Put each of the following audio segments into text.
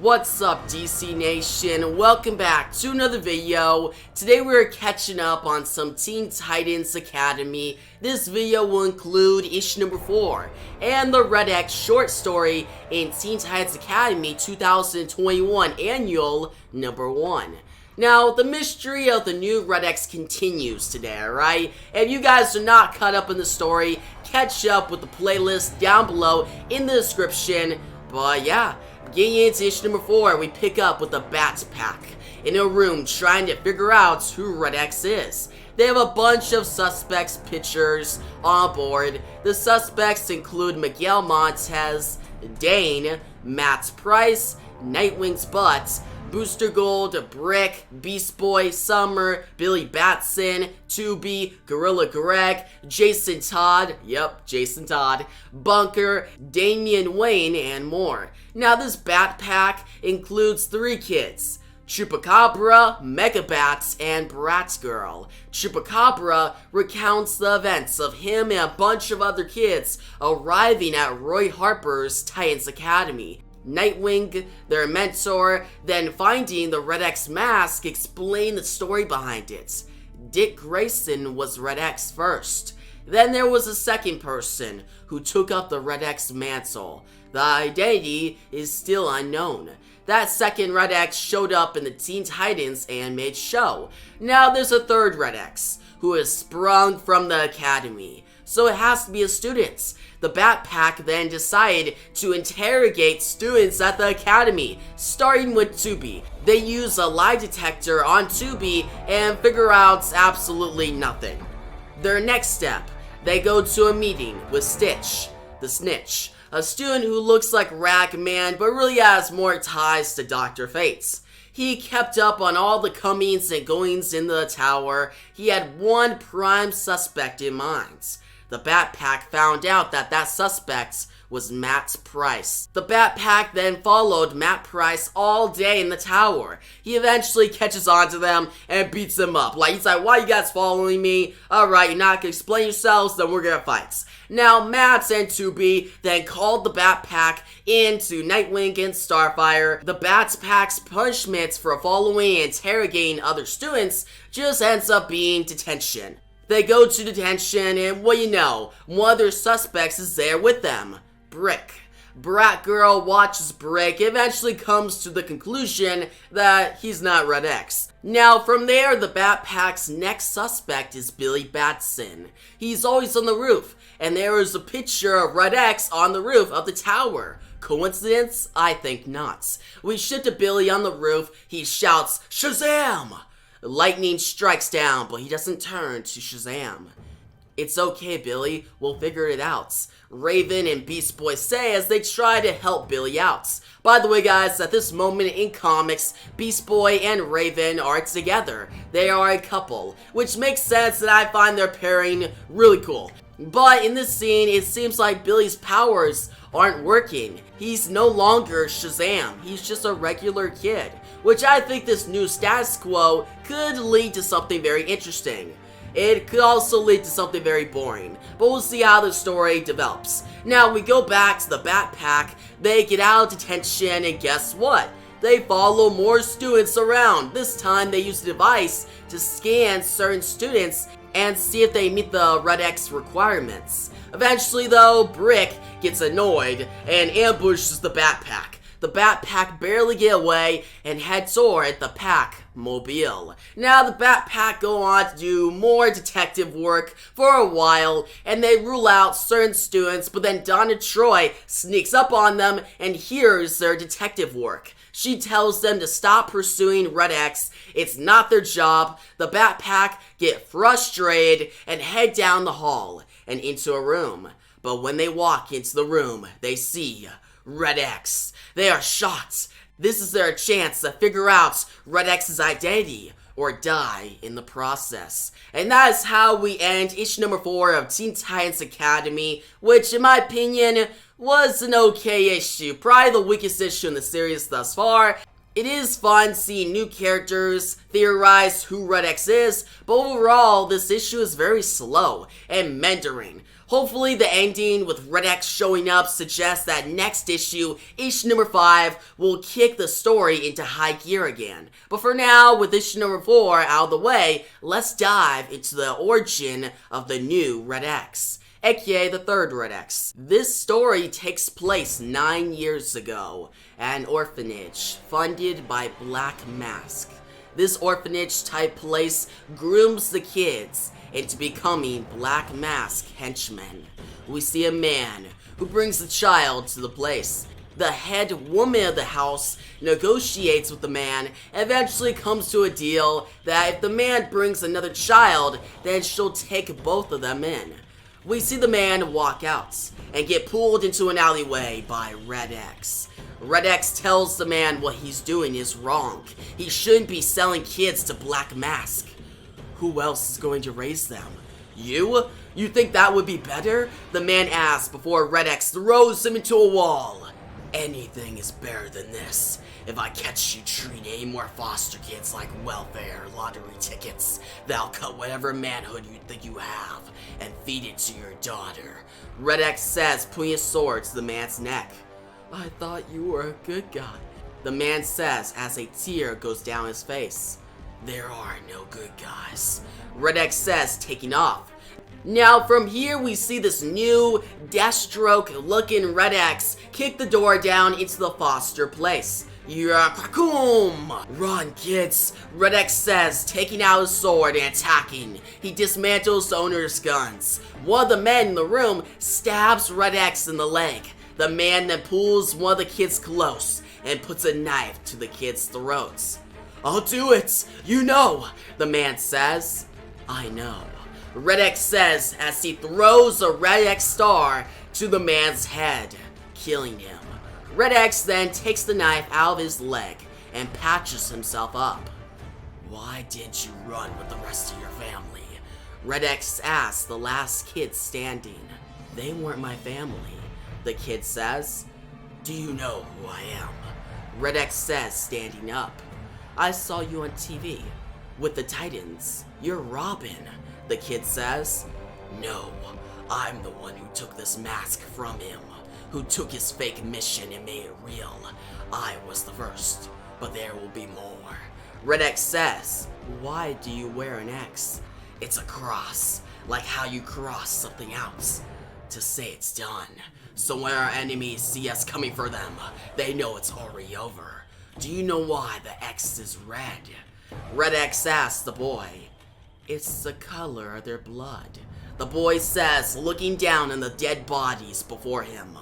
What's up, DC Nation? Welcome back to another video. Today we're catching up on some Teen Titans Academy. This video will include issue number 4 and the Red X short story in Teen Titans Academy 2021 Annual number 1. Now, the mystery of the new Red X continues today, alright? If you guys are not caught up in the story, catch up with the playlist down below in the description. But yeah, getting into issue number 4, we pick up with the Bat Pack in a room trying to figure out who Red X is. They have a bunch of suspects pictures on board. The suspects include Miguel Montez, Dane, Matt Price, Nightwing's Butt, Booster Gold, Brick, Beast Boy, Summer, Billy Batson, 2B, Gorilla Greg, Jason Todd, Jason Todd, Bunker, Damian Wayne, and more. Now this Bat Pack includes 3 kids: Chupacabra, Megabats, and Bratgirl. Chupacabra recounts the events of him and a bunch of other kids arriving at Roy Harper's Titans Academy. Nightwing, their mentor, then finding the Red X mask, explain the story behind it. Dick Grayson was Red X first. Then there was a second person who took up the Red X mantle. The identity is still unknown. That second Red X showed up in the Teen Titans animated show. Now there's a third Red X who has sprung from the Academy, so it has to be a student. The Bat Pack then decided to interrogate students at the Academy, starting with 2B. They use a lie detector on 2B and figure out absolutely nothing. Their next step, they go to a meeting with Stitch, the Snitch, a student who looks like Ragman but really has more ties to Dr. Fate. He kept up on all the comings and goings in the tower. He had one prime suspect in mind. The Bat Pack found out that that suspect was Matt Price. The Bat Pack then followed Matt Price all day in the tower. He eventually catches on to them and beats them up. He's like, why are you guys following me? Alright, you're not gonna explain yourselves, then we're gonna fight. Now, Matt and 2B then called the Bat Pack into Nightwing and Starfire. The Bat Pack's punishment for following and interrogating other students just ends up being detention. They go to detention, and what you know, one of their suspects is there with them, Brick. Bratgirl watches Brick, eventually comes to the conclusion that he's not Red X. Now from there, the Bat Pack's next suspect is Billy Batson. He's always on the roof, and there is a picture of Red X on the roof of the tower. Coincidence? I think not. We shift to Billy on the roof. He shouts, "Shazam!" Lightning strikes down, but he doesn't turn to Shazam. "It's okay, Billy. We'll figure it out," Raven and Beast Boy say as they try to help Billy out. By the way, guys, at this moment in comics, Beast Boy and Raven are together. They are a couple, which makes sense, and I find their pairing really cool. But in this scene, it seems like Billy's powers aren't working. He's no longer Shazam. He's just a regular kid, which I think this new status quo could lead to something very interesting. It could also lead to something very boring, but we'll see how the story develops. Now we go back to the Bat Pack. They get out of detention, and guess what? They follow more students around. This time they use a device to scan certain students and see if they meet the Red X requirements. Eventually though, Brick gets annoyed and ambushes the Bat Pack. The Bat Pack barely get away and head toward the Pack Mobile. Now the Bat Pack go on to do more detective work for a while, and they rule out certain students, but then Donna Troy sneaks up on them and hears their detective work. She tells them to stop pursuing Red X. It's not their job. The Bat Pack get frustrated and head down the hall and into a room. But when they walk into the room, they see Red X. They are shocked. This is their chance to figure out Red X's identity or die in the process. And that is how we end issue number 4 of Teen Titans Academy, which in my opinion was an okay issue. Probably the weakest issue in the series thus far. It is fun seeing new characters theorize who Red X is, but overall, this issue is very slow and meandering. Hopefully the ending with Red X showing up suggests that next issue, issue number 5, will kick the story into high gear again. But for now, with issue number 4 out of the way, let's dive into the origin of the new Red X, aka the third Red X. This story takes place 9 years ago at an orphanage funded by Black Mask. This orphanage-type place grooms the kids into becoming Black Mask henchmen. We see a man who brings the child to the place. The head woman of the house negotiates with the man and eventually comes to a deal that if the man brings another child, then she'll take both of them in. We see the man walk out and get pulled into an alleyway by Red X. Red X tells the man what he's doing is wrong. He shouldn't be selling kids to Black Mask. Who else is going to raise them? You? You think that would be better? The man asks before Red X throws him into a wall. Anything is better than this. If I catch you treating any more foster kids like welfare lottery tickets, then I'll cut whatever manhood you think you have and feed it to your daughter. Red X says, pointing his sword to the man's neck. I thought you were a good guy. The man says as a tear goes down his face. There are no good guys. Red X says, taking off. Now from here we see this new Deathstroke looking Red X kick the door down into the foster place. Yakrakum! Run, kids, Red X says, taking out his sword and attacking. He dismantles the owner's guns. One of the men in the room stabs Red X in the leg. The man then pulls one of the kids close and puts a knife to the kid's throats. I'll do it, you know, the man says. I know, Red X says as he throws a Red X star to the man's head, killing him. Red X then takes the knife out of his leg and patches himself up. Why didn't you run with the rest of your family? Red X asks the last kid standing. They weren't my family, the kid says. Do you know who I am? Red X says, standing up. I saw you on TV with the Titans. You're Robin, the kid says. No, I'm the one who took this mask from him, who took his fake mission and made it real. I was the first, but there will be more. Red X says, why do you wear an X? It's a cross, like how you cross something out, to say it's done. So when our enemies see us coming for them, they know it's already over. Do you know why the X is red? Red X asks the boy. It's the color of their blood, the boy says, looking down on the dead bodies before him.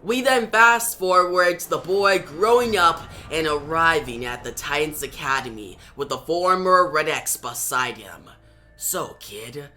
We then fast forward to the boy growing up and arriving at the Titans Academy with the former Red X beside him. So kid,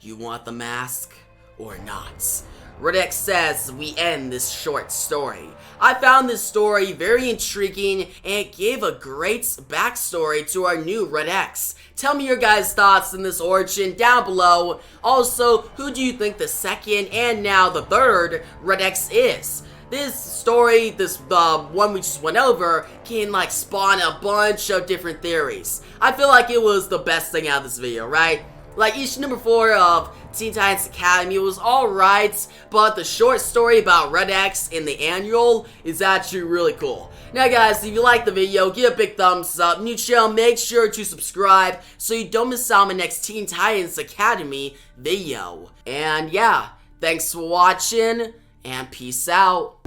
you want the mask or not? Red X says we end this short story. I found this story very intriguing and it gave a great backstory to our new Red X. Tell me your guys' thoughts on this origin down below. Also, who do you think the second and now the third Red X is? This story, one we just went over, can like spawn a bunch of different theories. I feel like it was the best thing out of this video, right? Like issue number 4 of Teen Titans Academy was alright, but the short story about Red X in the Annuel is actually really cool. Now guys, if you liked the video, give a big thumbs up. New channel, make sure to subscribe so you don't miss out on my next Teen Titans Academy video. And yeah, thanks for watching, and peace out.